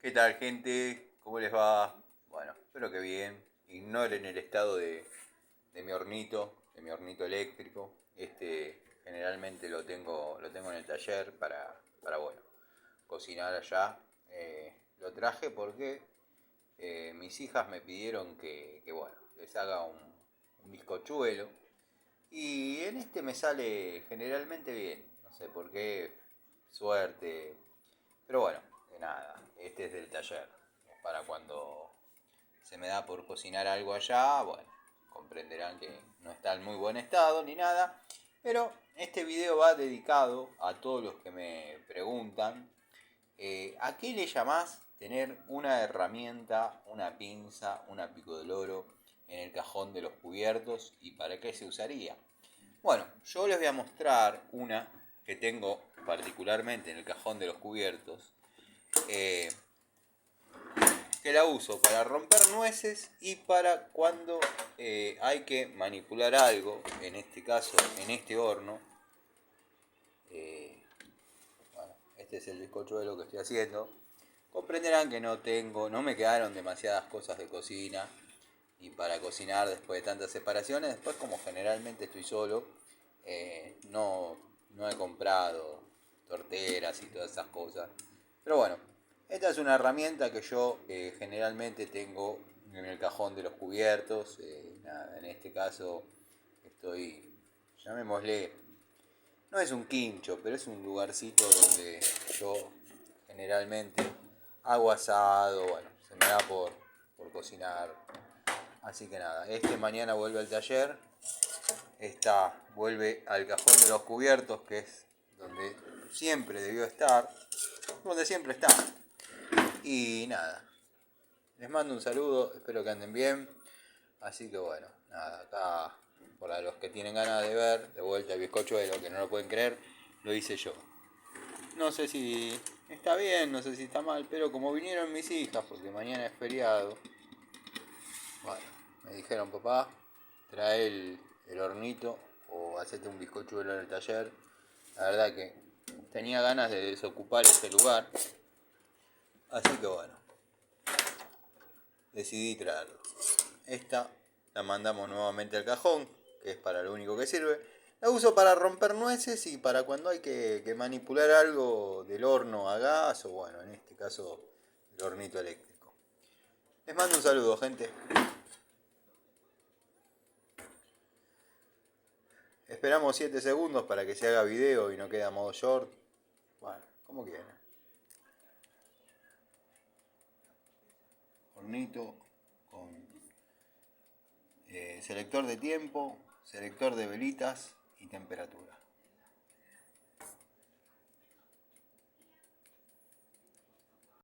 ¿Qué tal, gente? ¿Cómo les va? Bueno, espero que bien. Ignoren el estado de mi hornito eléctrico. Generalmente lo tengo en el taller para bueno, cocinar allá. Lo traje porque mis hijas me pidieron que bueno, les haga un bizcochuelo. Y en este me sale generalmente bien. No sé por qué, suerte. Pero bueno, de nada, este es del taller. Es para cuando se me da por cocinar algo allá, bueno, comprenderán que no está en muy buen estado ni nada. Pero este video va dedicado a todos los que me preguntan, ¿a qué le llamás tener una herramienta, una pinza, una pico de loro en el cajón de los cubiertos y para qué se usaría? Bueno, yo les voy a mostrar una que tengo particularmente en el cajón de los cubiertos, eh, que la uso para romper nueces y para cuando hay que manipular algo, en este caso en este horno. Bueno, este es el bizcochuelo que estoy haciendo. Comprenderán que no me quedaron demasiadas cosas de cocina y para cocinar después de tantas separaciones. Después, como generalmente estoy solo, no he comprado torteras y todas esas cosas. Pero bueno, esta es una herramienta que yo generalmente tengo en el cajón de los cubiertos. Nada, en este caso estoy, llamémosle, no es un quincho, pero es un lugarcito donde yo generalmente hago asado, bueno, se me da por cocinar. Así que nada, mañana vuelve al taller, esta vuelve al cajón de los cubiertos, que es donde siempre debió estar, donde siempre está. Y nada, les mando un saludo, espero que anden bien. Así que bueno, nada, acá para los que tienen ganas de ver, de vuelta el bizcochuelo, que no lo pueden creer, lo hice yo. No sé si está bien, no sé si está mal, pero como vinieron mis hijas, porque mañana es feriado, bueno, me dijeron, papá, trae el hornito o hacete un bizcochuelo en el taller. La verdad que tenía ganas de desocupar este lugar, así que bueno, decidí traerlo. Esta la mandamos nuevamente al cajón, que es para lo único que sirve. La uso para romper nueces y para cuando hay que manipular algo del horno a gas o bueno, en este caso el hornito eléctrico. Les mando un saludo, gente. Esperamos 7 segundos para que se haga video y no quede a modo short. Bueno, como quieran. Hornito con selector de tiempo, selector de velitas y temperatura.